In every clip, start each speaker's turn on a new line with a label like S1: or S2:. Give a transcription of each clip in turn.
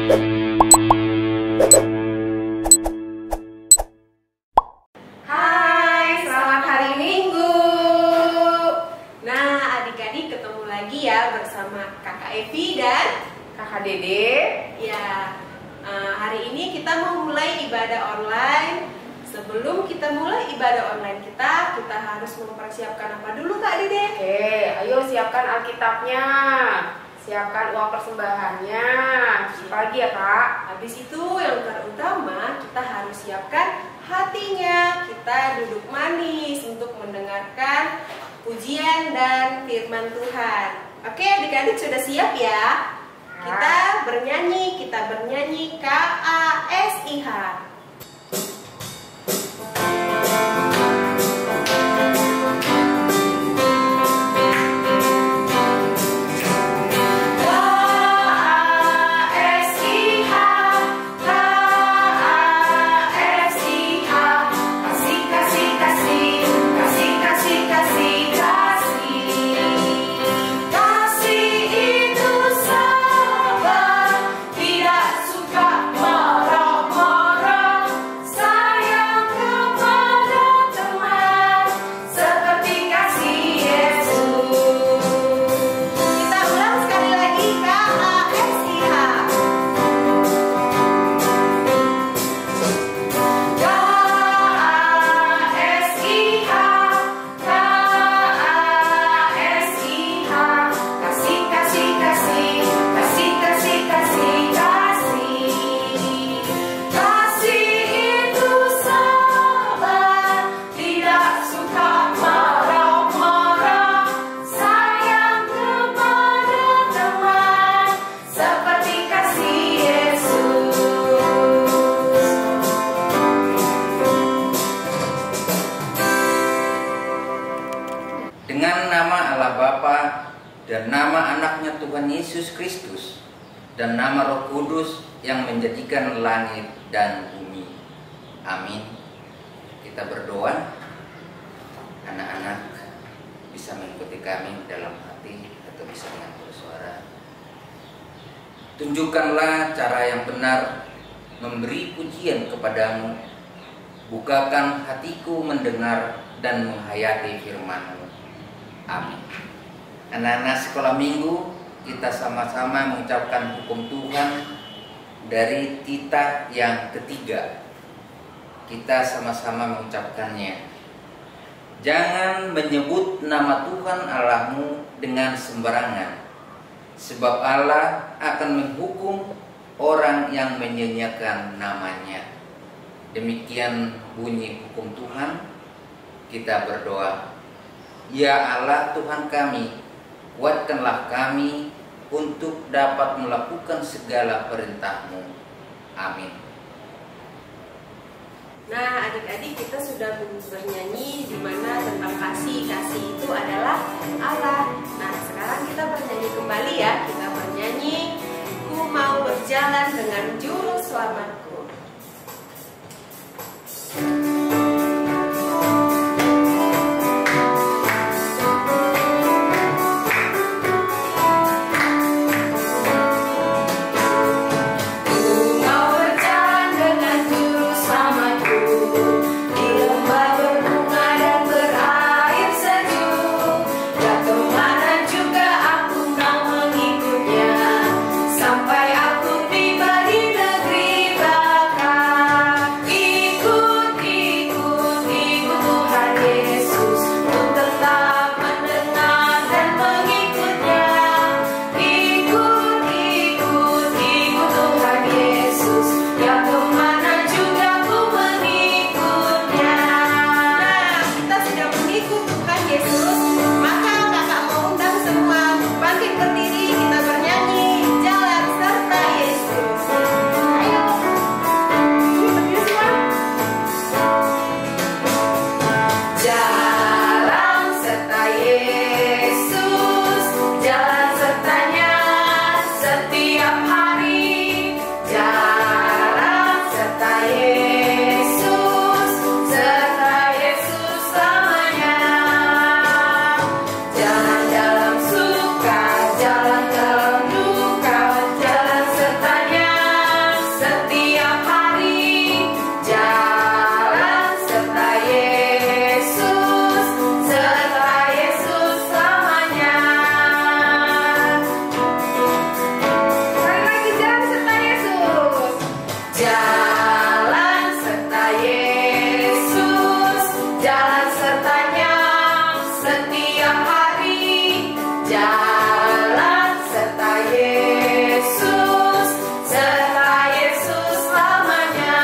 S1: Hai, selamat hari Minggu. Nah, adik-adik ketemu lagi ya bersama Kakak Evi dan
S2: Kakak Dede.
S1: ya. Hari ini kita mau mulai ibadah online. Sebelum kita mulai ibadah online kita harus mempersiapkan apa dulu Kak Dede?
S2: Oke, ayo siapkan Alkitabnya, siapkan uang persembahannya. Pagi ya Kak.
S1: Habis itu yang terutama kita harus siapkan hatinya. Kita duduk manis untuk mendengarkan pujian dan firman Tuhan. Oke, adik-adik sudah siap ya? Kita bernyanyi KASIH.
S3: Dengan nama Allah Bapa dan nama anaknya Tuhan Yesus Kristus dan nama Roh Kudus yang menjadikan langit dan bumi. Amin. Kita berdoa. Anak-anak bisa mengikuti kami dalam hati atau bisa dengan bersuara. Tunjukkanlah cara yang benar memberi pujian kepadamu. Bukakan hatiku mendengar dan menghayati firman-Mu. Amin. Anak-anak sekolah minggu, kita sama-sama mengucapkan hukum Tuhan dari Tita yang ketiga. Kita sama-sama mengucapkannya. Jangan menyebut nama Tuhan Allahmu dengan sembarangan, sebab Allah akan menghukum orang yang menyanyiakan namanya. Demikian bunyi hukum Tuhan. Kita berdoa. Ya Allah Tuhan kami, kuatkanlah kami untuk dapat melakukan segala perintah-Mu. Amin.
S1: Nah, adik-adik kita sudah bernyanyi di mana tentang kasih itu adalah Allah. Nah, sekarang kita bernyanyi kembali ya. Kita bernyanyi, ku mau berjalan dengan juru selamatku.
S4: Ya kemana juga ku mengikut.
S2: Jalan serta Yesus, jalan sertanya setiap hari. Jalan serta Yesus selamanya.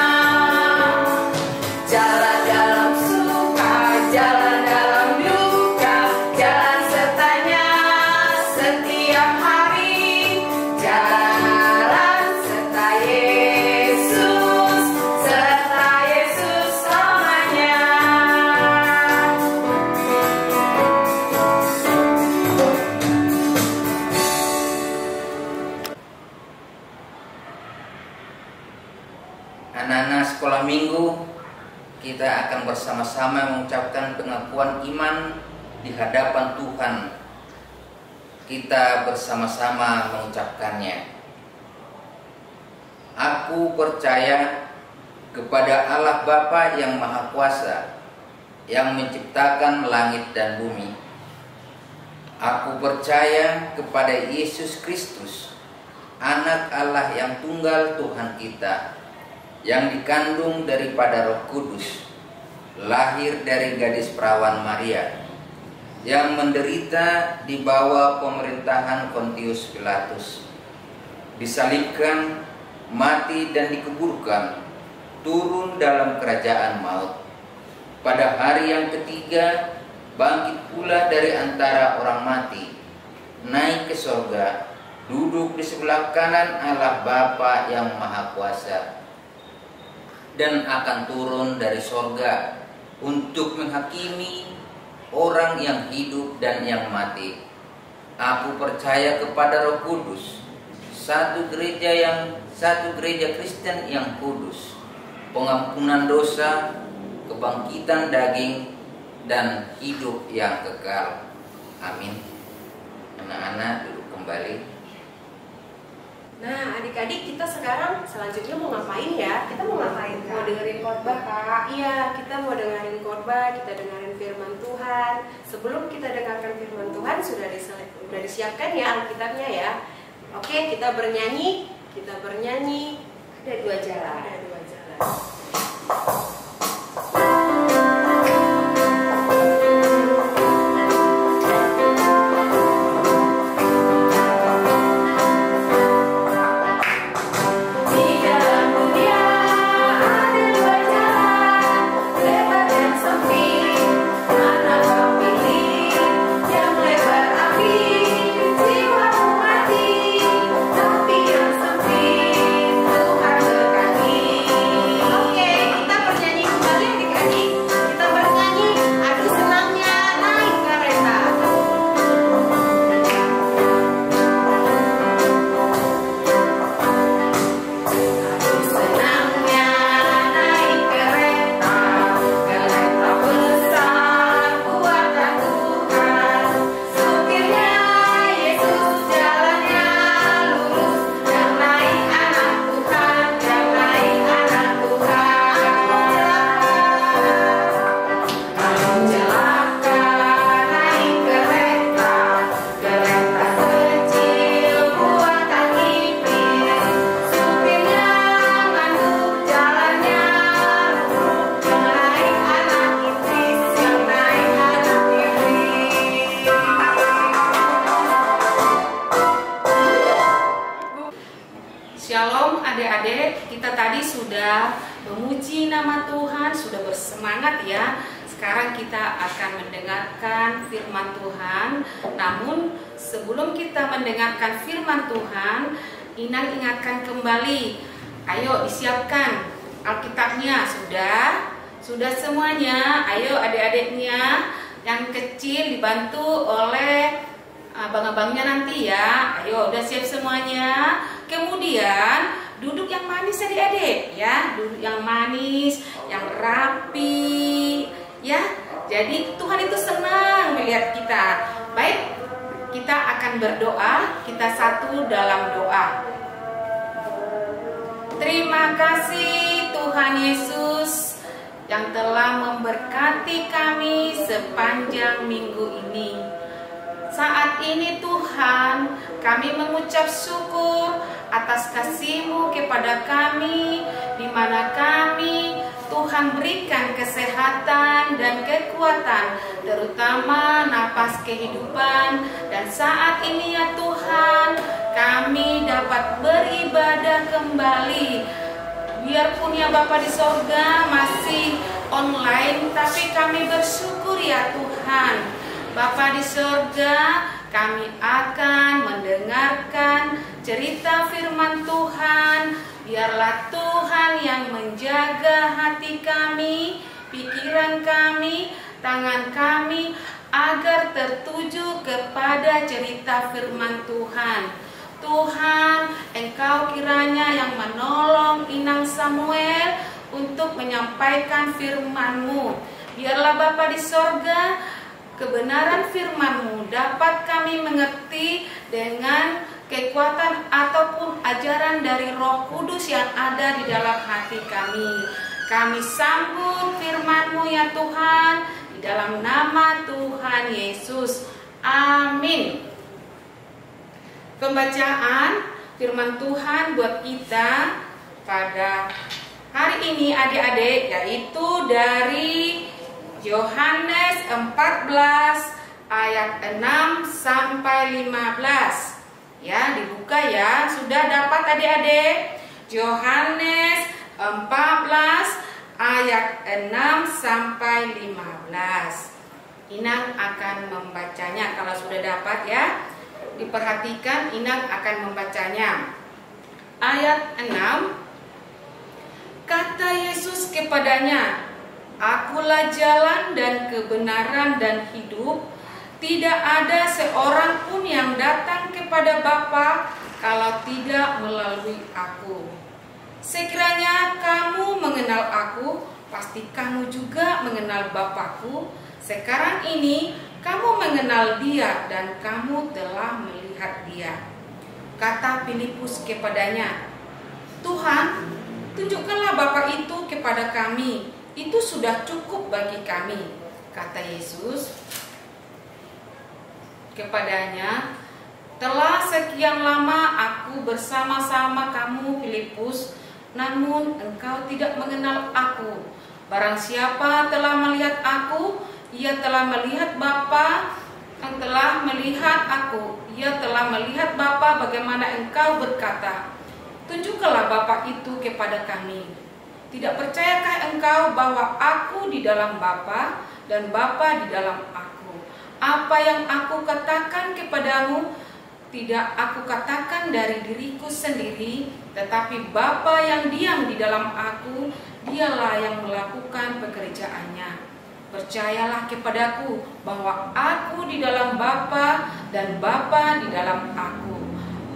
S2: Jalan dalam suka, jalan dalam duka, jalan sertanya setiap hari. Jalan serta Yesus selamanya.
S3: Anak-anak sekolah minggu, kita akan bersama-sama mengucapkan pengakuan iman di hadapan Tuhan. Kita bersama-sama mengucapkannya. Aku percaya kepada Allah Bapa yang Maha Kuasa, yang menciptakan langit dan bumi. Aku percaya kepada Yesus Kristus, Anak Allah yang tunggal Tuhan kita, yang dikandung daripada Roh Kudus, lahir dari gadis perawan Maria, yang menderita di bawah pemerintahan Pontius Pilatus, disalibkan, mati dan dikuburkan, turun dalam kerajaan maut. Pada hari yang ketiga, bangkit pula dari antara orang mati, naik ke sorga, duduk di sebelah kanan Allah Bapa yang Maha Kuasa, dan akan turun dari sorga untuk menghakimi orang yang hidup dan yang mati. Aku percaya kepada Roh Kudus, satu gereja Kristen yang kudus, pengampunan dosa, kebangkitan daging, dan hidup yang kekal. Amin. Anak-anak duduk kembali.
S1: Nah, adik-adik, kita sekarang selanjutnya mau ngapain ya? Kita mau ngapain, Kak?
S2: Mau dengerin khotbah, Kak?
S1: Iya, kita mau dengerin khotbah, kita dengerin firman Tuhan. Sebelum kita dengarkan firman Tuhan, sudah disiapkan ya Alkitabnya ya. Oke, kita bernyanyi.
S2: Ada dua jalan.
S1: Ada dua jalan.
S4: Shalom adik-adik, kita tadi sudah memuji nama Tuhan, sudah bersemangat ya. Sekarang kita akan mendengarkan firman Tuhan. Namun sebelum kita mendengarkan firman Tuhan, Inang ingatkan kembali, ayo disiapkan Alkitabnya. Sudah semuanya. Ayo adik-adiknya yang kecil dibantu oleh abang-abangnya nanti ya. Ayo udah siap semuanya. Kemudian duduk yang manis adik-adik ya, duduk yang manis, yang rapi ya. Jadi Tuhan itu senang melihat kita. Baik, kita akan berdoa. Kita satu dalam doa. Terima kasih Tuhan Yesus yang telah memberkati kami sepanjang minggu ini. Saat ini Tuhan, kami mengucap syukur atas kasih-Mu kepada kami, di mana kami Tuhan berikan kesehatan dan kekuatan, terutama napas kehidupan. Dan saat ini ya Tuhan, kami dapat beribadah kembali. Biarpun ya Bapa di sorga masih online, tapi kami bersyukur ya Tuhan. Bapa di sorga, kami akan mendengarkan cerita firman Tuhan. Biarlah Tuhan yang menjaga hati kami, pikiran kami, tangan kami, agar tertuju kepada cerita firman Tuhan. Tuhan, Engkau kiranya yang menolong Inang Samuel untuk menyampaikan firman-Mu. Biarlah Bapa di sorga, kebenaran firman-Mu dapat kami mengerti dengan kekuatan ataupun ajaran dari Roh Kudus yang ada di dalam hati kami. Kami sambut firman-Mu ya Tuhan, di dalam nama Tuhan Yesus. Amin. Pembacaan firman Tuhan buat kita pada hari ini adik-adik, yaitu dari Yohanes 14 ayat 6 sampai 15. Ya, dibuka ya. Sudah dapat adik-adik? Yohanes 14 ayat 6 sampai 15. Inang akan membacanya. Kalau sudah dapat ya, diperhatikan, Inang akan membacanya. Ayat 6. Kata Yesus kepadanya, Akulah jalan dan kebenaran dan hidup. Tidak ada seorang pun yang datang kepada Bapa kalau tidak melalui aku. Sekiranya kamu mengenal aku, pasti kamu juga mengenal Bapa-Ku. Sekarang ini kamu mengenal Dia dan kamu telah melihat Dia. Kata Filipus kepadanya, Tuhan, tunjukkanlah Bapa itu kepada kami. Itu sudah cukup bagi kami. Kata Yesus kepadanya, telah sekian lama aku bersama-sama kamu Filipus, namun engkau tidak mengenal aku. Barang siapa telah melihat aku, ia telah melihat Bapa. Yang telah melihat aku, ia telah melihat Bapa. Bagaimana engkau berkata, tunjukkanlah Bapa itu kepada kami. Tidak percayakah engkau bahwa aku di dalam Bapa dan Bapa di dalam aku? Apa yang aku katakan kepadamu, tidak aku katakan dari diriku sendiri, tetapi Bapa yang diam di dalam aku, Dialah yang melakukan pekerjaannya. Percayalah kepadaku bahwa aku di dalam Bapa dan Bapa di dalam aku.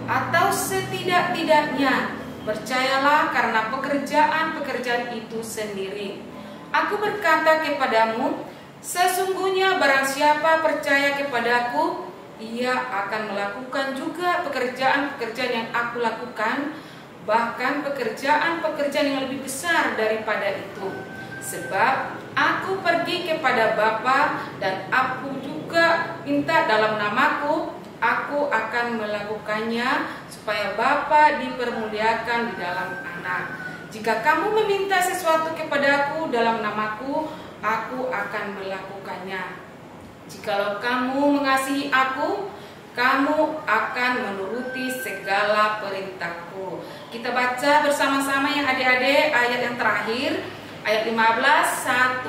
S4: Atau setidak-tidaknya, percayalah karena pekerjaan-pekerjaan itu sendiri. Aku berkata kepadamu, sesungguhnya barang siapa percaya kepadaku, ia akan melakukan juga pekerjaan-pekerjaan yang aku lakukan, bahkan pekerjaan-pekerjaan yang lebih besar daripada itu. Sebab aku pergi kepada Bapa dan aku juga minta dalam namaku, aku akan melakukannya supaya Bapa dipermuliakan di dalam Anak. Jika kamu meminta sesuatu kepadaku dalam namaku, aku akan melakukannya. Jikalau kamu mengasihi aku, kamu akan menuruti segala perintahku. Kita baca bersama-sama yang adik-adik ayat yang terakhir, ayat 15,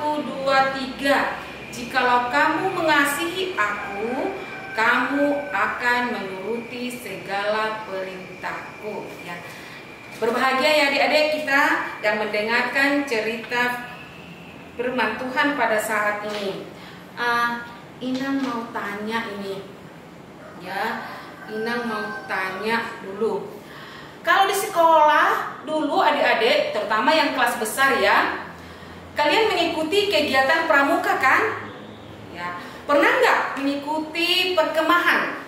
S4: 1, 2, 3. Jikalau kamu mengasihi aku, kamu akan menuruti segala perintahku. Ya. Berbahagia ya adik-adik kita yang mendengarkan cerita firman Tuhan pada saat ini. Inang mau tanya ini, ya, Inang mau tanya dulu. Kalau di sekolah dulu adik-adik, terutama yang kelas besar ya, kalian mengikuti kegiatan pramuka kan? Ya, pernah nggak mengikuti perkemahan?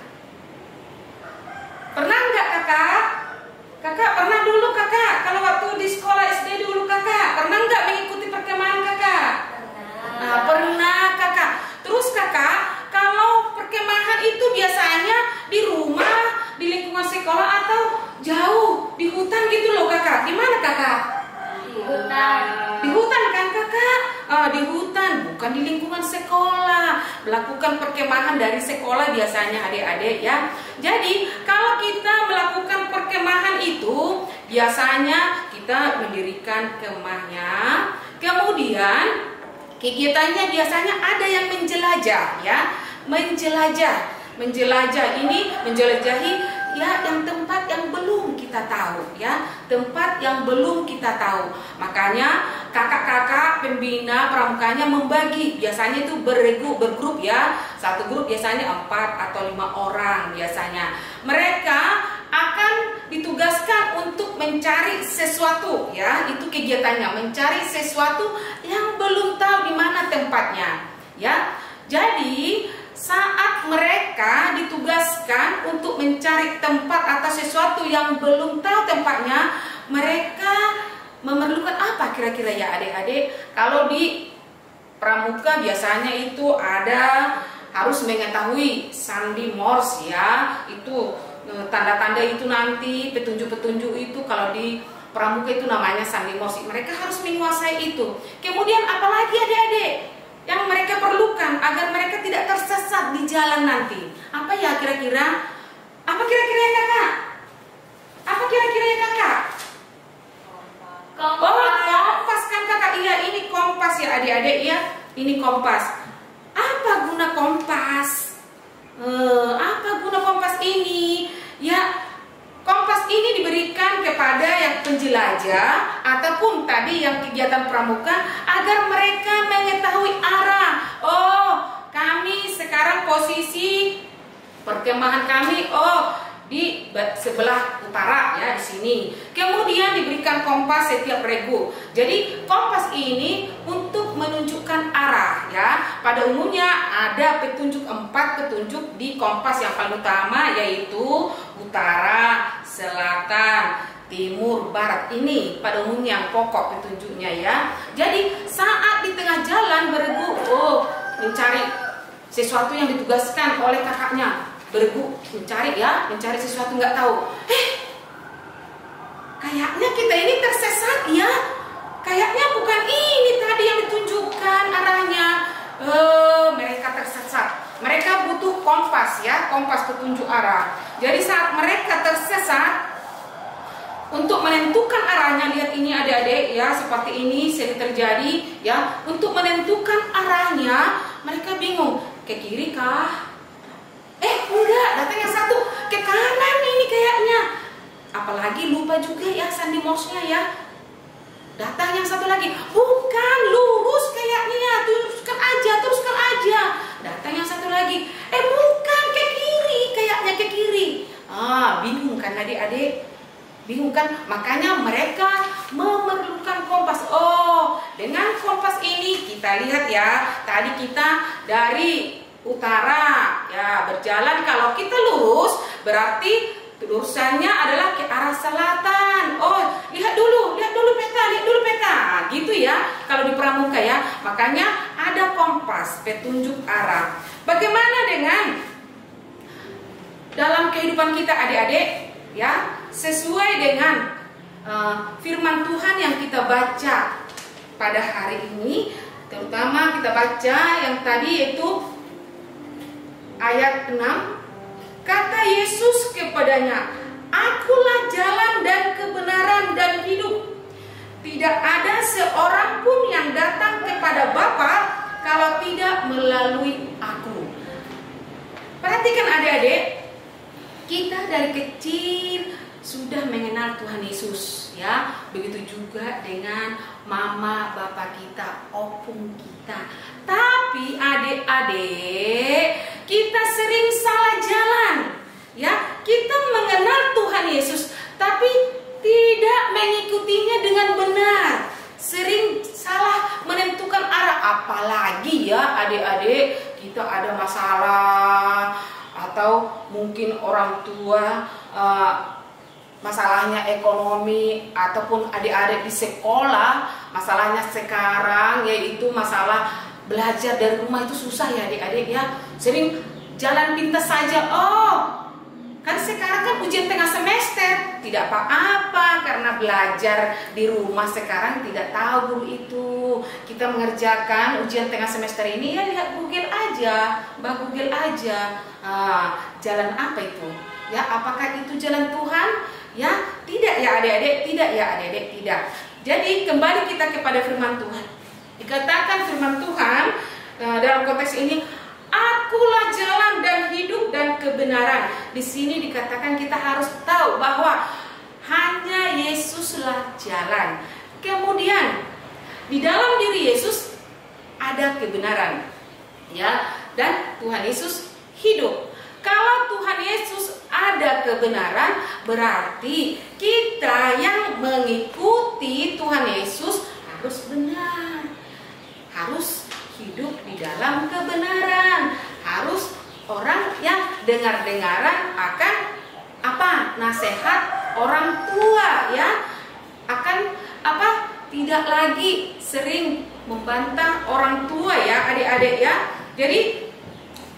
S4: Pernah nggak kakak? Kakak pernah dulu kakak? Kalau waktu di sekolah SD dulu kakak, pernah nggak mengikuti perkemahan kakak? Nah, pernah kakak. Terus kakak, kalau perkemahan itu biasanya di rumah, di lingkungan sekolah atau jauh? kakak?
S2: Di hutan.
S4: Di hutan kan kakak? Di hutan, bukan di lingkungan sekolah. Melakukan perkemahan dari sekolah biasanya adik-adik ya. Jadi kalau kita melakukan perkemahan itu, biasanya kita mendirikan kemahnya. Kemudian kegiatannya biasanya ada yang menjelajah ya. Menjelajah ini menjelajahi ya yang tempat yang belum kita tahu ya, tempat yang belum kita tahu. Makanya kakak-kakak pembina pramukanya membagi, biasanya itu bergrup ya. Satu grup biasanya 4 atau 5 orang biasanya. Mereka akan ditugaskan untuk mencari sesuatu ya, itu kegiatannya, mencari sesuatu yang belum tahu di mana tempatnya ya. Jadi saat mereka ditugaskan untuk mencari tempat atau sesuatu yang belum tahu tempatnya, mereka memerlukan apa kira-kira ya adik-adik? Kalau di pramuka biasanya itu ada harus mengetahui sandi Morse ya, itu tanda-tanda itu nanti petunjuk-petunjuk itu kalau di pramuka itu namanya sandi Morse. Mereka harus menguasai itu. Kemudian apalagi adik-adik yang mereka perlukan agar mereka tidak tersesat di jalan nanti? Apa ya kira-kira? Apa kira-kira ya kakak? Apa kira-kira ya kakak?
S2: Kompas.
S4: Oh, kompas kan kakak? Iya, ini kompas ya adik-adik ya. Ini kompas. Apa guna kompas? Apa guna kompas ini? Ya, kompas ini diberikan kepada yang penjelajah ataupun tadi yang kegiatan pramuka agar mereka mengetahui arah. Oh, kami sekarang posisi perkemahan kami di sebelah utara ya, di sini. Kemudian diberikan kompas setiap regu. Jadi kompas ini untuk menunjukkan arah ya. Pada umumnya ada petunjuk 4 petunjuk di kompas yang paling utama, yaitu utara, selatan, timur, barat. Ini pada umumnya yang pokok petunjuknya ya. Jadi saat di tengah jalan beregu, mencari sesuatu yang ditugaskan oleh kakaknya, beregu mencari sesuatu nggak tahu. Kayaknya kita ini tersesat ya. Kayaknya bukan ini tadi yang ditunjukkan arahnya. Mereka tersesat. Mereka butuh kompas ya, kompas petunjuk arah. Jadi saat mereka tersesat, untuk menentukan arahnya, lihat ini adik-adik ya, seperti ini sering terjadi ya. Untuk menentukan arahnya, mereka bingung, ke kiri kah? Enggak, datang yang satu ke kanan ini kayaknya. Apalagi lupa juga ya sandi Morse-nya ya. Datang yang satu lagi, bukan, lurus kayaknya, teruskan aja. Datang yang satu lagi, bukan, ke kiri, kayaknya ke kiri. Bingung kan adik-adik? Bingung kan? Makanya mereka memerlukan kompas. Dengan kompas ini kita lihat ya, tadi kita dari utara ya berjalan, kalau kita lurus berarti terusannya adalah ke arah selatan. Lihat dulu peta, gitu ya kalau di pramuka ya. Makanya ada kompas petunjuk arah. Bagaimana dengan dalam kehidupan kita adik-adik ya, sesuai dengan firman Tuhan yang kita baca pada hari ini, terutama kita baca yang tadi yaitu ayat 6. Kata Yesus kepadanya, "Akulah jalan dan kebenaran dan hidup. Tidak ada seorang pun yang datang kepada Bapa kalau tidak melalui Aku." Perhatikan adik-adik, kita dari kecil sudah mengenal Tuhan Yesus ya. Begitu juga dengan mama bapak kita, opung kita. Tapi adik-adik, kita sering salah jalan ya. Kita mengenal Tuhan Yesus tapi tidak mengikutinya dengan benar. Sering salah menentukan arah. Apalagi ya adik-adik, kita ada masalah atau mungkin orang tua masalahnya ekonomi, ataupun adik-adik di sekolah masalahnya sekarang yaitu masalah belajar dari rumah itu susah ya adik-adik ya. Sering jalan pintas saja. Kan sekarang kan ujian tengah semester, tidak apa-apa karena belajar di rumah sekarang tidak tahu guru itu. Kita mengerjakan ujian tengah semester ini ya lihat Google aja, Google aja. Jalan apa itu? Ya, apakah itu jalan Tuhan? Ya, tidak ya adik-adik, tidak ya adik-adik, tidak. Jadi kembali kita kepada firman Tuhan. Dikatakan firman Tuhan dalam konteks ini, akulah jalan dan hidup dan kebenaran. Di sini dikatakan kita harus tahu bahwa hanya Yesuslah jalan. Kemudian di dalam diri Yesus ada kebenaran, ya, dan Tuhan Yesus hidup. Kalau Tuhan Yesus ada kebenaran, berarti kita yang mengikuti Tuhan Yesus harus benar, harus hidup di dalam kebenaran, harus orang yang dengar-dengaran akan apa? Nasihat orang tua, ya, akan apa? Tidak lagi sering membantah orang tua, ya adik-adik, ya. Jadi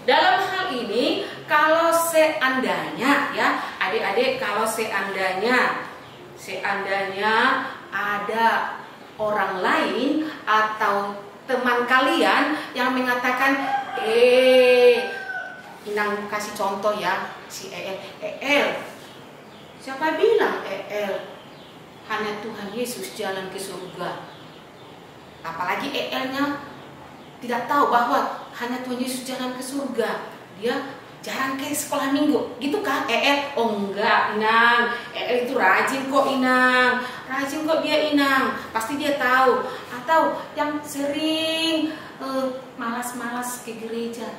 S4: dalam hal ini kalau seandainya, ya adik-adik, kalau seandainya ada orang lain atau teman kalian yang mengatakan, Inang kasih contoh ya, si El, siapa bilang hanya Tuhan Yesus jalan ke surga? Apalagi Elnya tidak tahu bahwa hanya Tuhan Yesus jalan ke surga, dia jarang ke sekolah minggu, gitu kan Oh enggak Inang, itu rajin kok Inang, rajin kok dia Inang, pasti dia tahu. Atau yang sering malas-malas ke gereja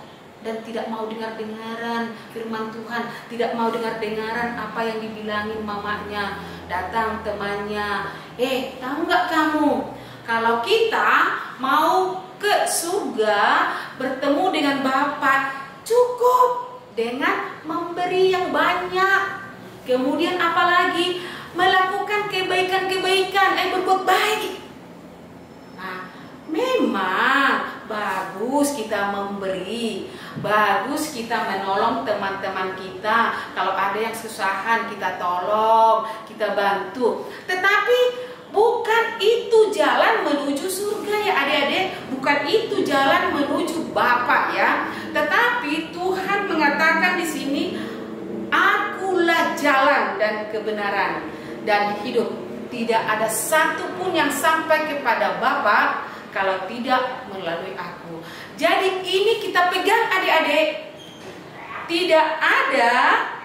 S4: dan tidak mau dengar-dengaran firman Tuhan, tidak mau dengar-dengaran apa yang dibilangin mamanya, datang temannya, tahu nggak kamu, kalau kita mau ke surga bertemu dengan Bapa, cukup dengan memberi yang banyak. Kemudian apalagi melakukan kebaikan-kebaikan, berbuat baik. Nah, memang bagus kita memberi, bagus kita menolong teman-teman kita. Kalau ada yang kesusahan kita tolong, kita bantu. Tetapi bukan itu jalan menuju surga, ya adik-adik. Bukan itu jalan menuju Bapa, ya. Tetapi Tuhan mengatakan di sini, akulah jalan dan kebenaran dan hidup. Tidak ada satupun yang sampai kepada Bapa kalau tidak melalui aku. Jadi ini kita pegang adik-adik. Tidak ada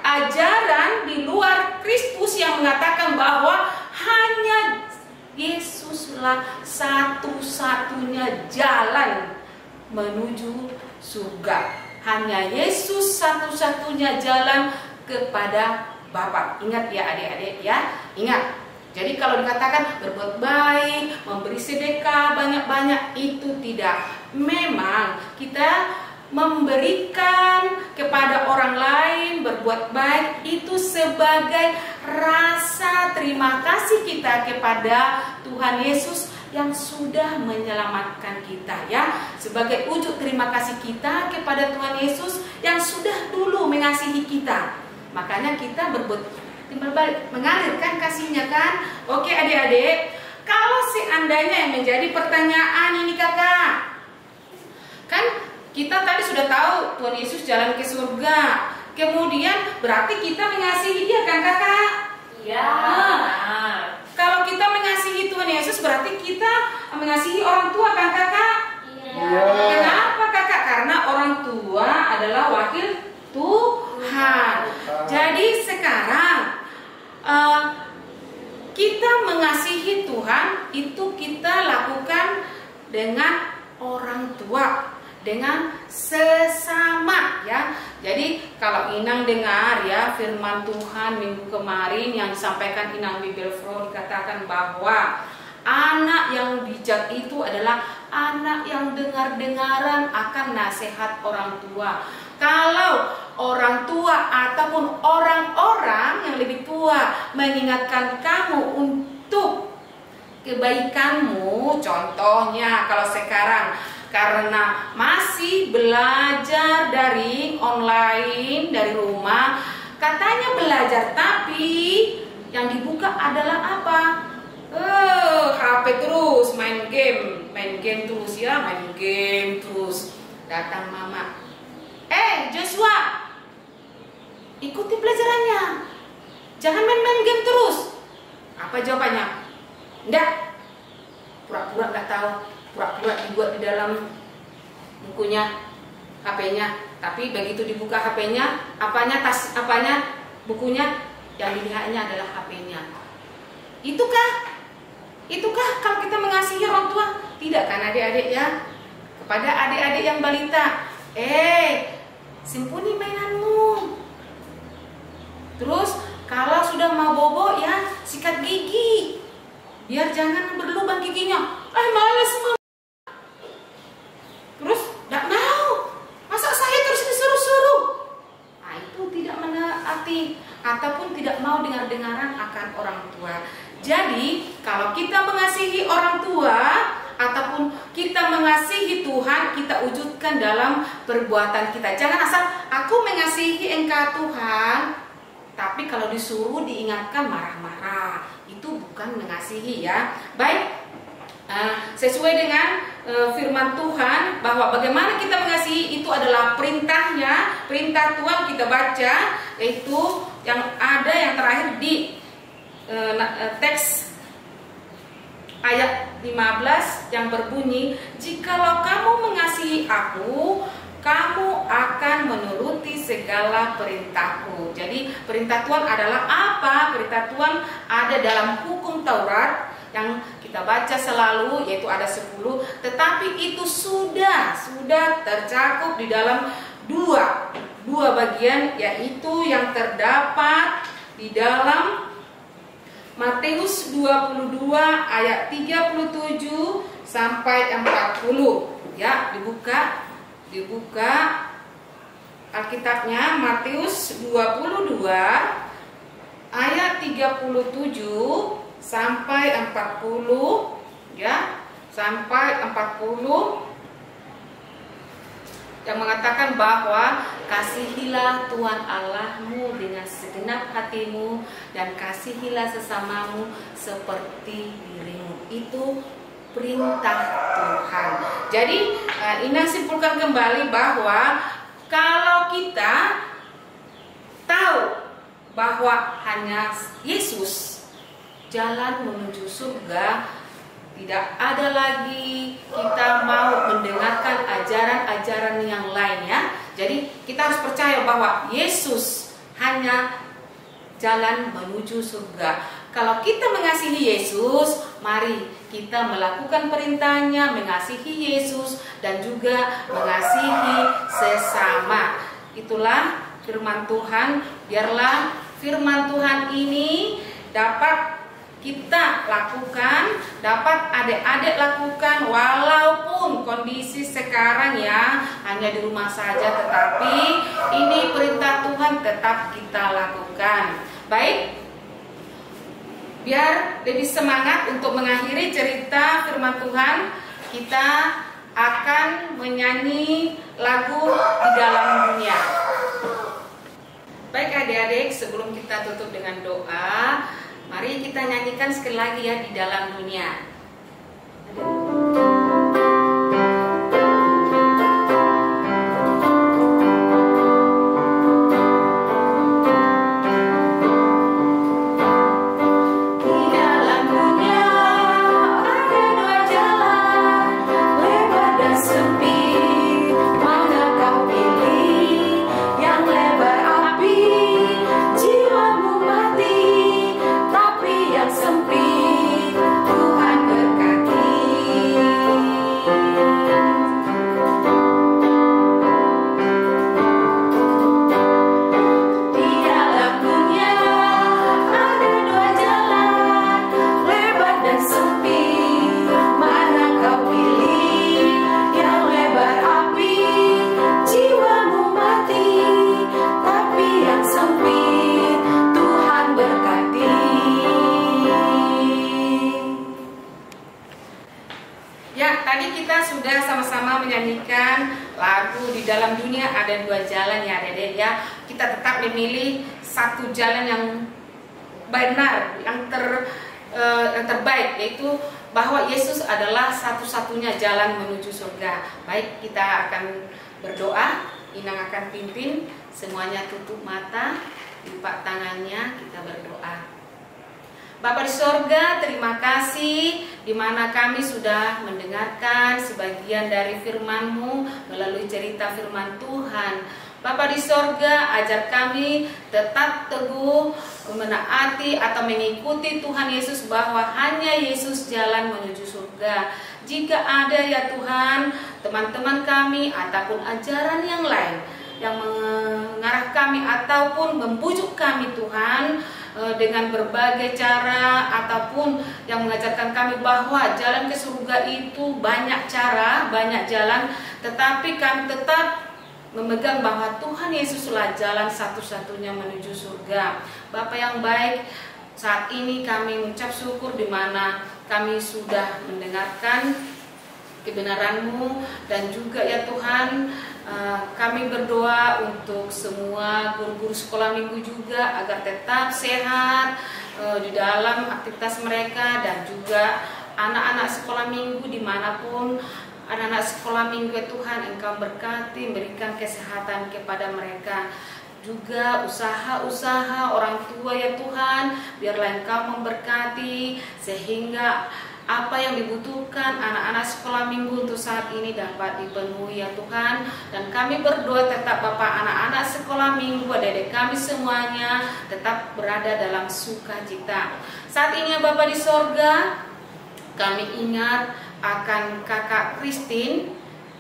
S4: ajaran di luar Kristus yang mengatakan bahwa hanya Yesuslah satu-satunya jalan menuju surga. Hanya Yesus satu-satunya jalan kepada Bapa. Ingat ya adik-adik, ya. Ingat. Jadi kalau dikatakan berbuat baik, memberi sedekah banyak-banyak, itu tidak. Memang kita memberikan kepada orang lain, berbuat baik itu sebagai rasa terima kasih kita kepada Tuhan Yesus yang sudah menyelamatkan kita, ya. Sebagai wujud terima kasih kita kepada Tuhan Yesus yang sudah dulu mengasihi kita. Makanya kita berbuat timbal balik, mengalirkan kasihnya, kan? Oke adik-adik, kalau seandainya yang menjadi pertanyaan ini kakak, kan kita tadi sudah tahu Tuhan Yesus jalan ke surga, kemudian berarti kita mengasihi dia, kan kakak? Iya. Kalau kita mengasihi Tuhan Yesus berarti kita mengasihi orang tua, kan kakak? Iya. Kenapa kakak? Karena orang tua adalah wakil Tuhan. Jadi sekarang kita mengasihi Tuhan itu kita lakukan dengan orang tua, dengan sesama, ya. Jadi kalau Inang dengar ya firman Tuhan minggu kemarin yang disampaikan Inang Bibelfro, dikatakan bahwa anak yang bijak itu adalah anak yang dengar-dengaran akan nasihat orang tua. Kalau orang tua ataupun orang-orang yang lebih tua mengingatkan kamu untuk kebaikanmu, contohnya kalau sekarang karena masih belajar daring online dari rumah, Katanya belajar, tapi yang dibuka adalah apa? HP terus, main game terus ya, main game terus. Datang mama, Joshua, ikuti pelajarannya, jangan main-main game terus. Apa jawabannya? Enggak, pura-pura nggak tahu, pura-pura dibuat di dalam bukunya, HP-nya. Tapi begitu dibuka HP-nya, bukunya, yang dilihatnya adalah HP-nya. Itukah kalau kita mengasihi orang tua? Tidak kan adik-adik ya? Kepada adik-adik yang balita, simpuni mainanmu. Terus kalau sudah mau bobo ya, sikat gigi, biar jangan berlubang giginya. Males mama. Terus nggak mau, masa saya terus disuruh-suruh? Nah, itu tidak menaati ataupun tidak mau dengar-dengaran akan orang tua. Jadi kalau kita mengasihi orang tua ataupun kita mengasihi Tuhan, kita wujudkan dalam perbuatan kita. Jangan asal aku mengasihi Engkau Tuhan, tapi kalau disuruh diingatkan marah-marah. Itu bukan mengasihi ya. Baik, sesuai dengan firman Tuhan bahwa bagaimana kita mengasihi itu adalah perintahnya, perintah Tuhan kita baca, yaitu yang ada yang terakhir di teks ayat 15 yang berbunyi, jikalau kamu mengasihi aku, kamu akan menuruti segala perintahku. Jadi perintah Tuhan adalah apa? Perintah Tuhan ada dalam hukum Taurat yang kita baca selalu, yaitu ada 10, tetapi itu sudah tercakup di dalam dua bagian, yaitu yang terdapat di dalam Matius 22 ayat 37 sampai 40. Ya, dibuka Alkitabnya, Matius 22 ayat 37 sampai 40, ya, sampai 40, yang mengatakan bahwa kasihilah Tuhan Allahmu dengan segenap hatimu dan kasihilah sesamamu seperti dirimu. Itu perintah Tuhan. Jadi Ina simpulkan kembali bahwa kalau kita tahu bahwa hanya Yesus jalan menuju surga, tidak ada lagi kita mau mendengarkan ajaran-ajaran yang lainnya. Jadi kita harus percaya bahwa Yesus hanya jalan menuju surga. Kalau kita mengasihi Yesus, mari kita melakukan perintahnya, mengasihi Yesus dan juga mengasihi sesama. Itulah firman Tuhan. Biarlah firman Tuhan ini dapat kita lakukan, dapat adik-adik lakukan walaupun kondisi sekarang ya hanya di rumah saja, tetapi ini perintah Tuhan tetap kita lakukan. Baik, biar lebih semangat untuk mengakhiri cerita firman Tuhan, kita akan menyanyi lagu Di Dalam Dunia. Baik adik-adik, sebelum kita tutup dengan doa, mari kita nyanyikan sekali lagi ya, Di Dalam Dunia. Menyanyikan lagu Di Dalam Dunia Ada Dua Jalan ya adik-adik ya. Kita tetap memilih satu jalan yang benar, yang terbaik, yaitu bahwa Yesus adalah satu-satunya jalan menuju surga. Baik, kita akan berdoa. Inang akan pimpin, semuanya tutup mata, lipat tangannya, kita berdoa. Bapa di sorga, terima kasih di mana kami sudah mendengarkan sebagian dari firman-Mu melalui cerita firman Tuhan. Bapa di sorga, ajar kami tetap teguh menaati atau mengikuti Tuhan Yesus, bahwa hanya Yesus jalan menuju surga. Jika ada ya Tuhan, teman-teman kami ataupun ajaran yang lain yang mengarah kami ataupun membujuk kami Tuhan dengan berbagai cara, ataupun yang mengajarkan kami bahwa jalan ke surga itu banyak cara, banyak jalan, tetapi kami tetap memegang bahwa Tuhan Yesuslah jalan satu-satunya menuju surga. Bapa yang baik, saat ini kami mengucap syukur di mana kami sudah mendengarkan kebenaran-Mu, dan juga ya Tuhan, kami berdoa untuk semua guru-guru sekolah minggu juga agar tetap sehat di dalam aktivitas mereka, dan juga anak-anak sekolah minggu dimanapun anak-anak sekolah minggu ya Tuhan, Engkau berkati, berikan kesehatan kepada mereka. Juga usaha-usaha orang tua ya Tuhan, biarlah Engkau memberkati sehingga apa yang dibutuhkan anak-anak sekolah minggu untuk saat ini dapat dipenuhi ya Tuhan. Dan kami berdoa tetap Bapak, anak-anak sekolah minggu, adik-adik kami semuanya tetap berada dalam sukacita. Saat ini ya Bapak di sorga, kami ingat akan kakak Christine,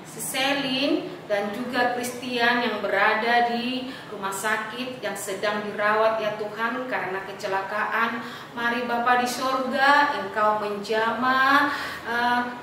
S4: Selin, dan juga Christian yang berada di rumah sakit yang sedang dirawat ya Tuhan karena kecelakaan. Mari Bapa di sorga, Engkau menjamah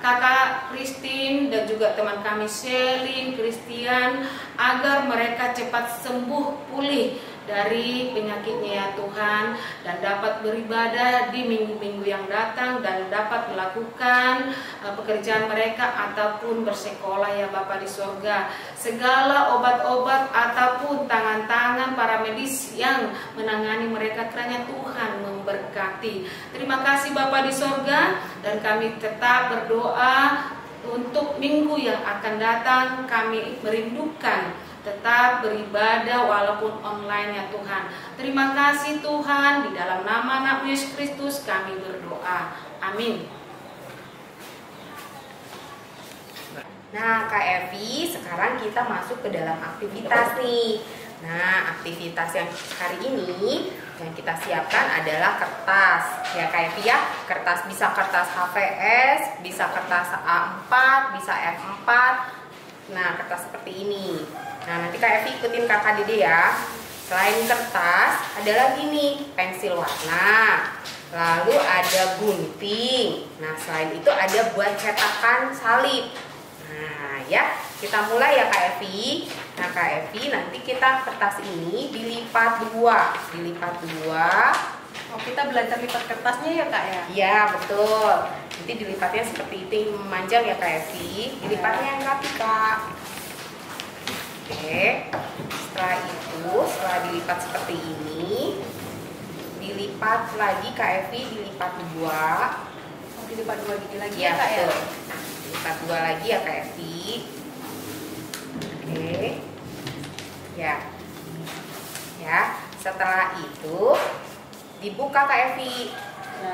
S4: kakak Christine dan juga teman kami Selin, Christian, agar mereka cepat sembuh pulih dari penyakitnya ya Tuhan, dan dapat beribadah di minggu-minggu yang datang, dan dapat melakukan pekerjaan mereka ataupun bersekolah ya Bapa di sorga. Segala obat-obat ataupun tangan-tangan para medis yang menangani mereka, kiranya Tuhan memberkati. Terima kasih Bapa di sorga, dan kami tetap berdoa untuk minggu yang akan datang. Kami merindukan tetap beribadah walaupun online ya Tuhan. Terima kasih Tuhan, di dalam nama anak Yesus Kristus kami berdoa. Amin.
S2: Nah Kak Evi, sekarang kita masuk ke dalam aktivitas nih. Nah aktivitas yang hari ini yang kita siapkan adalah kertas ya Kak Evi ya. Kertas, bisa kertas HVS, bisa kertas A4, bisa F4. Nah kertas seperti ini. Nah nanti Kak Evi ikutin kakak Dede ya. Selain kertas ada lagi nih pensil warna, lalu ada gunting. Nah selain itu ada buat cetakan salib. Nah ya kita mulai ya Kak Evi. Nah Kak Evi, nanti kita kertas ini dilipat dua.
S1: Oh, kita belajar lipat kertasnya ya Kak ya?
S2: Iya betul. Nanti dilipatnya seperti itu, memanjang ya Kak Evi. Dilipatnya yang rapi Kak. Oke, setelah dilipat seperti ini, dilipat lagi Kak Evi, dilipat dua.
S1: Oh, dilipat dua gini lagi
S2: ya
S1: Kak ya?
S2: Dilipat dua lagi ya Kak Evi. Oke, ya. Setelah itu dibuka Kak Evi,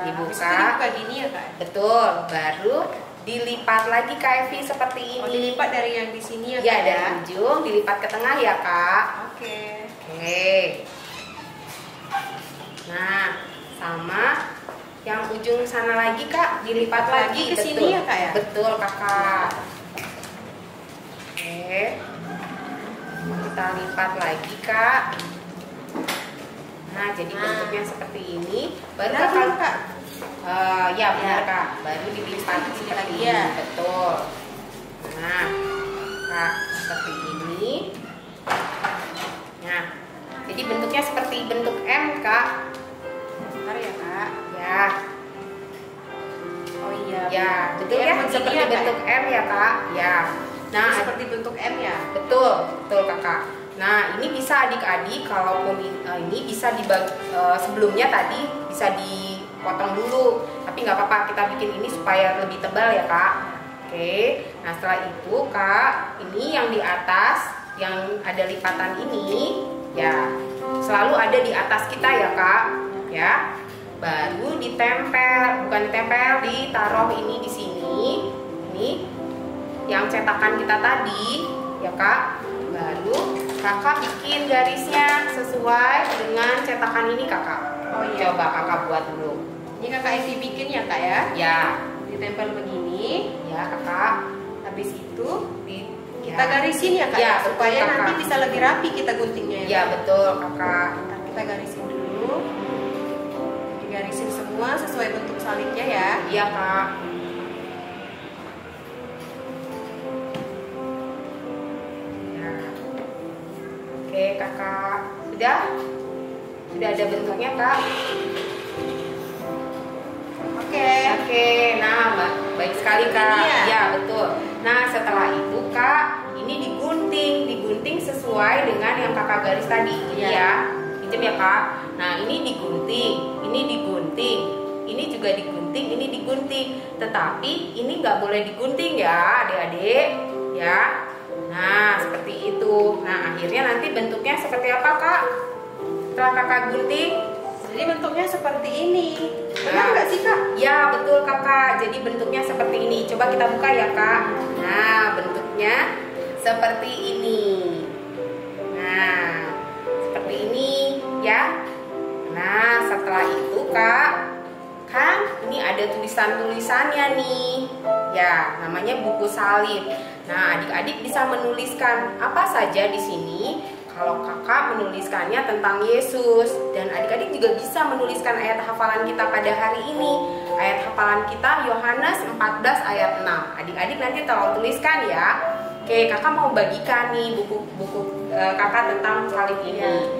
S2: dibuka
S1: gini ya Kak?
S2: Betul, baru dilipat lagi Kak Evi seperti ini.
S1: Oh, dilipat dari yang di sini ya Kak?
S2: Ya, dari ujung dilipat ke tengah ya Kak.
S1: Oke.
S2: Nah, sama yang ujung sana lagi Kak, dilipat lagi
S1: ke sini ya Kak ya?
S2: Betul Kakak. Oke. Kita lipat lagi Kak. Nah, jadi bentuknya seperti ini. Baru Kak. Ya benar Kak, baru dilipat seperti ini ya. Betul. Nah Kak, seperti ini. Nah, jadi bentuknya seperti bentuk M Kak.
S1: Bentar ya Kak.
S2: Ya.
S1: Oh iya.
S2: Ya, betul ya, seperti
S1: ya,
S2: bentuk M ya Kak. Ya. Nah,
S1: seperti bentuk M ya.
S2: Betul Kakak. Nah, ini bisa adik-adik kalau ini bisa dibagi sebelumnya tadi bisa dipotong dulu, tapi nggak apa-apa, kita bikin ini supaya lebih tebal ya Kak. Oke, nah setelah itu Kak, ini yang di atas yang ada lipatan ini ya selalu ada di atas kita ya Kak, ya. Baru ditempel, bukan ditempel, ditaruh ini di sini. Ini yang cetakan kita tadi ya Kak. Baru Kakak bikin garisnya sesuai dengan cetakan ini Kakak.
S1: Oh iya.
S2: Coba Kakak buat dulu.
S1: Ini Kakak Evi bikin ya Kak ya?
S2: Ya,
S1: Ditempel begini.
S2: ya Kakak.
S1: Habis itu
S2: Ya.
S1: kita garisin ya Kak,
S2: Ya,
S1: supaya
S2: betul,
S1: nanti
S2: Kakak.
S1: bisa lebih rapi kita guntingnya ya.
S2: Ya betul Kakak.
S1: Ntar kita garisin dulu. Digarisin semua sesuai bentuk salibnya ya.
S2: Iya Kak. Ya. Oke Kakak, sudah ada bentuknya Kak. Oke, nah baik sekali Kak.
S1: Ini ya?
S2: Ya betul. Nah setelah itu Kak, ini digunting sesuai dengan yang Kakak garis tadi, ini
S1: Iya.
S2: ya. Pinjam ya Kak. Nah ini digunting, ini juga digunting, ini digunting. Tetapi ini nggak boleh digunting ya, adik-adik, ya. Nah seperti itu. Nah akhirnya nanti bentuknya seperti apa Kak? Setelah Kakak gunting.
S1: Jadi bentuknya seperti ini. Benar
S2: Nah.
S1: nggak sih Kak?
S2: Ya betul Kakak, jadi bentuknya seperti ini. Coba kita buka ya Kak. Nah bentuknya seperti ini. Nah seperti ini ya. Nah setelah itu Kak, kan ini ada tulisan-tulisannya nih. Ya namanya buku salib. Nah adik-adik bisa menuliskan apa saja di sini. Kalau Kakak menuliskannya tentang Yesus, dan adik-adik juga bisa menuliskan ayat hafalan kita pada hari ini. Ayat hafalan kita Yohanes 14 ayat 6. Adik-adik nanti tolong tuliskan ya. Oke, Kakak mau bagikan nih buku Kakak tentang salib ini.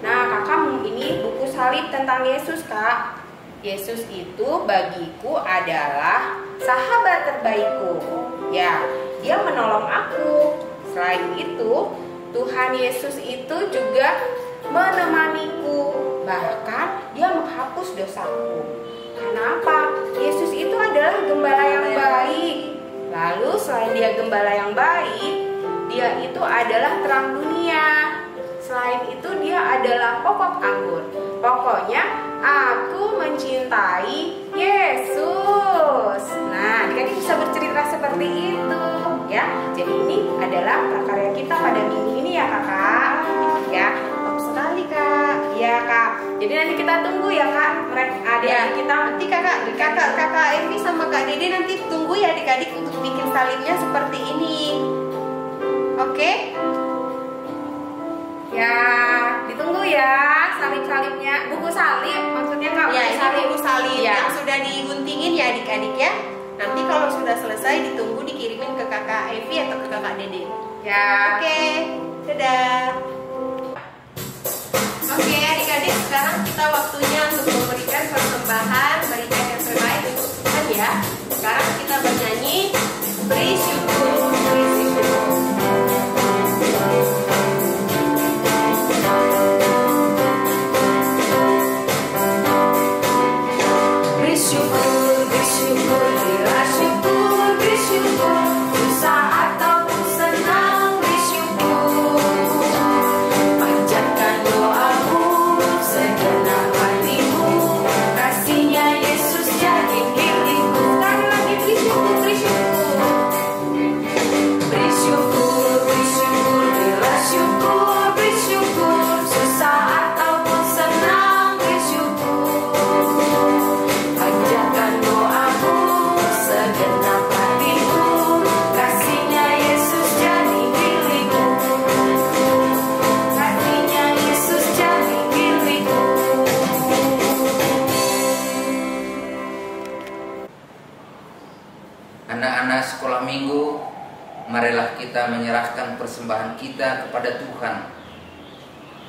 S2: Nah, Kakak ini buku salib tentang Yesus, Kak. Yesus itu bagiku adalah sahabat terbaikku. Ya, dia menolong aku. Selain itu, Tuhan Yesus itu juga menemaniku, bahkan dia menghapus dosaku. Kenapa? Yesus itu adalah gembala yang baik. Lalu selain dia gembala yang baik, dia itu adalah terang dunia. Selain itu dia adalah pokok anggur. Pokoknya aku mencintai Yesus. Nah, adik-adik bisa bercerita seperti itu ya. Jadi ini adalah prakarya kita pada minggu ini ya Kakak. Ya,
S1: Top sekali Kak.
S2: iya Kak. Jadi nanti kita tunggu ya Kak. Mereka adik-adik kita
S1: Nanti kakak Evi sama Kak Dede nanti tunggu ya adik-adik untuk bikin salibnya seperti ini. Oke?
S2: ya ditunggu ya salib-salibnya. Buku salib maksudnya Kak.
S1: Ya, ini
S2: salib.
S1: buku salib
S2: Ya.
S1: yang sudah diguntingin ya adik-adik ya. Nanti kalau sudah selesai ditunggu dikirimin ke kakak Evi atau ke kakak Dede.
S2: Ya.
S1: Oke, dadah. Oke adik-adik, sekarang kita waktunya untuk memberikan persembahan, berikan yang terbaik untuk Tuhan ya. Sekarang kita bernyanyi beri syukur, beri syukur. Beri syukur, berilah syukur, beri syukur. Susah ataupun senang, beri syukur. Panjatkan doamu, segenap hatimu. Kasihnya Yesus jadi milikmu. Sekali lagi beri syukur, beri syukur. Beri syukur, berilah syukur, beri syukur. Susah ataupun senang, beri syukur. Panjatkan doamu, segenap hatimu. Kasihnya Yesus jadi milikmu. Kasihnya Yesus jadi milikmu.
S3: Anak-anak sekolah minggu, marilah kita menyerahkan persembahan kita kepada Tuhan.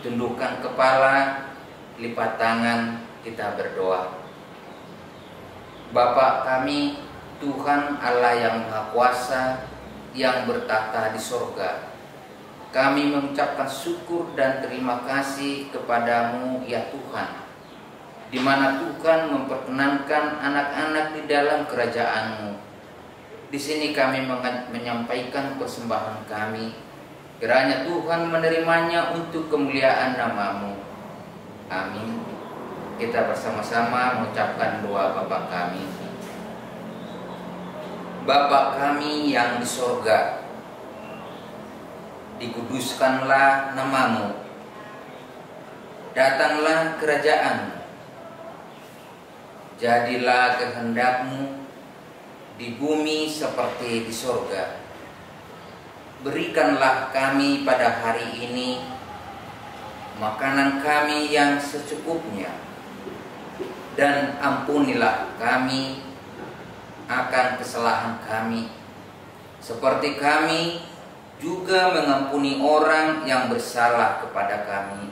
S3: Tundukkan kepala, lipat tangan, kita berdoa. Bapa kami, Tuhan Allah yang Maha Kuasa, yang bertata di sorga. kami mengucapkan syukur dan terima kasih kepadamu ya Tuhan, di mana Tuhan memperkenankan anak-anak di dalam kerajaan-Mu. Di sini kami menyampaikan persembahan kami. Kiranya Tuhan menerimanya untuk kemuliaan nama-Mu. Amin. Kita bersama-sama mengucapkan doa Bapa kami. Bapa kami yang di sorga, dikuduskanlah nama-Mu. Datanglah kerajaan-Mu. Jadilah kehendak-Mu di bumi seperti di sorga. Berikanlah kami pada hari ini makanan kami yang secukupnya, dan ampunilah kami akan kesalahan kami, seperti kami juga mengampuni orang yang bersalah kepada kami.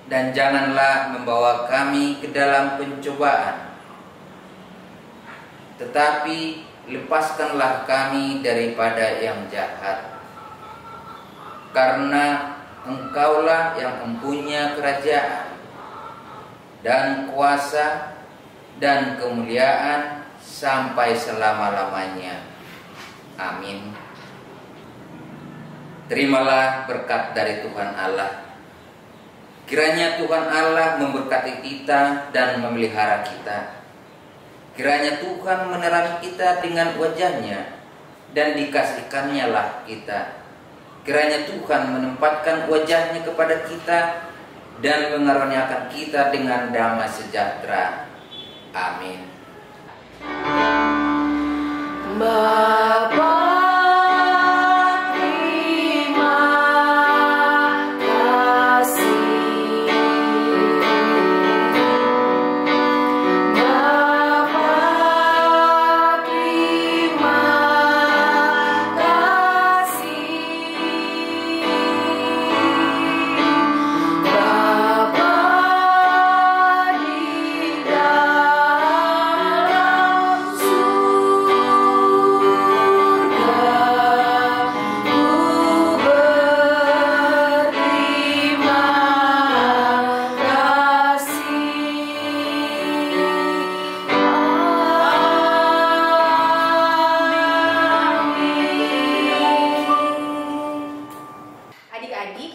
S3: Dan janganlah membawa kami ke dalam pencobaan, tetapi lepaskanlah kami daripada yang jahat. Karena Engkaulah yang mempunyai kerajaan dan kuasa dan kemuliaan sampai selama-lamanya. Amin. Terimalah berkat dari Tuhan Allah. Kiranya Tuhan Allah memberkati kita dan memelihara kita. Kiranya Tuhan menerangi kita dengan wajah-Nya dan dikasihkan-Nya lah kita. Kiranya Tuhan menempatkan wajah-Nya kepada kita dan mengaruniakan kita dengan damai sejahtera. Amin.
S2: Bapa,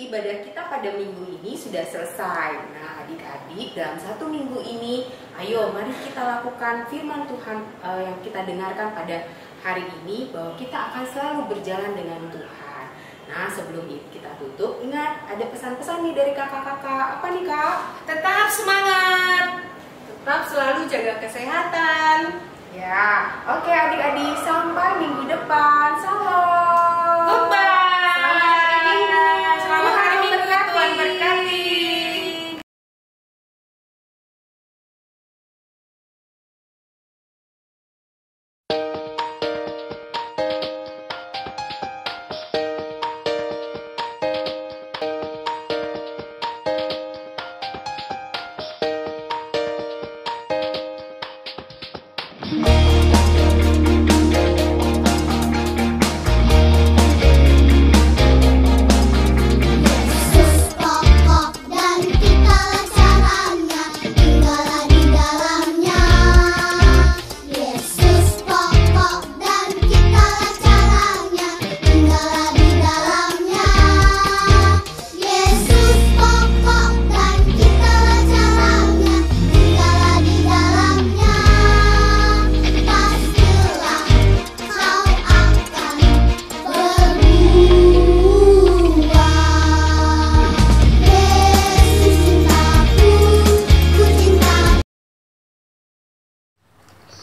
S2: ibadah kita pada minggu ini sudah selesai. Nah, adik-adik, dalam satu minggu ini, ayo mari kita lakukan firman Tuhan yang kita dengarkan pada hari ini, bahwa kita akan selalu berjalan dengan Tuhan. Nah, sebelum itu kita tutup, ingat ada pesan-pesan nih dari kakak-kakak. Apa nih, Kak?
S1: Tetap semangat, tetap selalu jaga kesehatan.
S2: Ya, oke adik-adik, sampai minggu depan. Salam.
S1: Goodbye.
S2: Selamat hari Minggu,
S1: Tuhan berkati.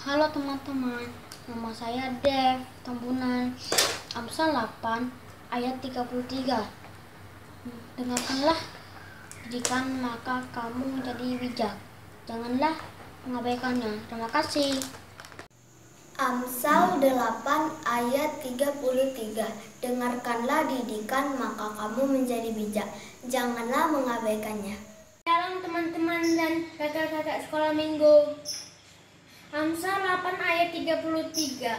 S5: Halo teman-teman, nama saya Dev Tambunan. Amsal 8 ayat 33. Dengarkanlah didikan maka kamu menjadi bijak. Janganlah mengabaikannya. Terima kasih.
S6: Amsal 8 ayat 33. Dengarkanlah didikan maka kamu menjadi bijak. Janganlah mengabaikannya.
S5: Shalom teman-teman dan kakak-kakak sekolah minggu. Amsal 8 ayat 33.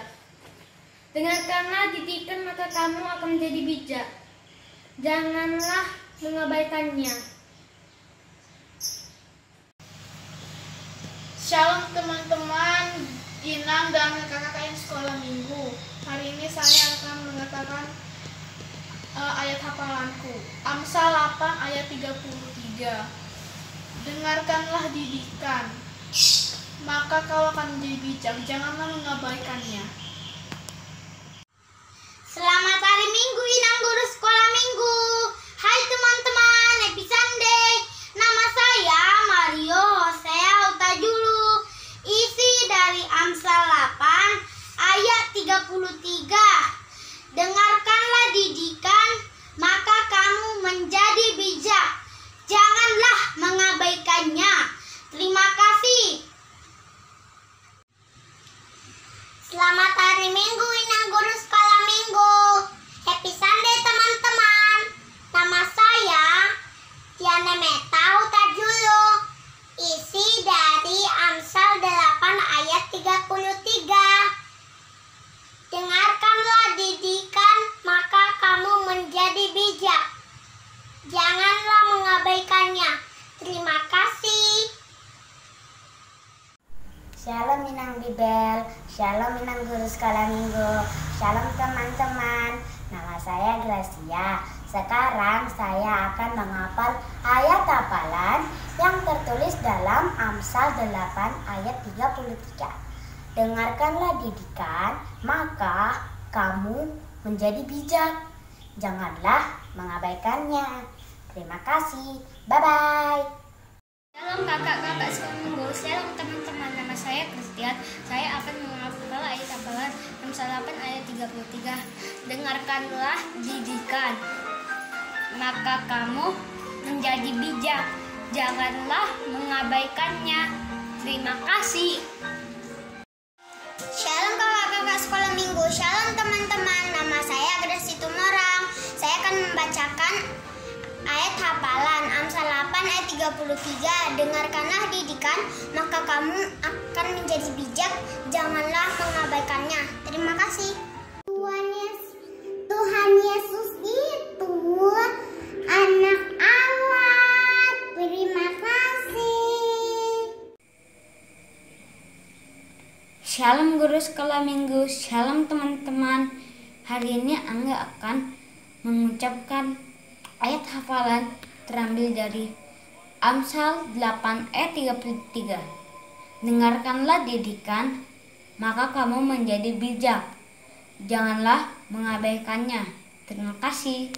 S5: Dengarkanlah didikan maka kamu akan menjadi bijak. janganlah mengabaikannya.
S7: Shalom teman-teman, Inang dan kakak-kakak yang sekolah minggu. Hari ini saya akan mengatakan ayat hafalanku. Amsal 8 ayat 33. Dengarkanlah didikan, maka kau akan menjadi bijak, janganlah mengabaikannya.
S6: Selamat hari Minggu, Inang Guru Sekolah Minggu. Hai teman-teman, Happy Sunday. Nama saya Mario Hosea Utajulu. Isi dari Amsal 8 ayat 33. Dengarkanlah didikan, maka kamu menjadi bijak. Janganlah mengabaikannya. Terima kasih. Selamat hari Minggu, Inang Guru Sekolah Minggu. Happy Sunday teman-teman. Nama saya Tiana Meta Utajulu. Isi dari Amsal 8 ayat 33. Dengarkanlah didikan, maka kamu menjadi bijak. Janganlah mengabaikannya. Terima kasih. Shalom Inang Bibel, Shalom Inang Guru Sekolah Minggu, Shalom teman-teman. Nama saya Gracia. Sekarang saya akan menghafal ayat hafalan yang tertulis dalam Amsal 8 ayat 33. Dengarkanlah didikan, maka kamu menjadi bijak. Janganlah mengabaikannya. Terima kasih. Bye-bye.
S5: Shalom kakak-kakak sekolah minggu, shalom teman-teman, nama saya Christian. Saya akan menghafal ayat hafalan Amsal 8 ayat 33. Dengarkanlah didikan, maka kamu menjadi bijak. Janganlah mengabaikannya. Terima kasih.
S6: Shalom kakak-kakak sekolah minggu, shalom teman-teman. Nama saya Gracia Tumorang. Saya akan membacakan ayat hafalan Amsal 8 ayat 33. Dengarkanlah didikan, maka kamu akan menjadi bijak. Janganlah mengabaikannya. Terima kasih. Tuhan Yesus itu anak Allah. Terima kasih.
S5: Shalom Guru Sekolah Minggu, shalom teman-teman. Hari ini Angga akan mengucapkan ayat hafalan terambil dari Amsal 8 ayat 33. Dengarkanlah didikan, maka kamu menjadi bijak. Janganlah mengabaikannya. Terima kasih.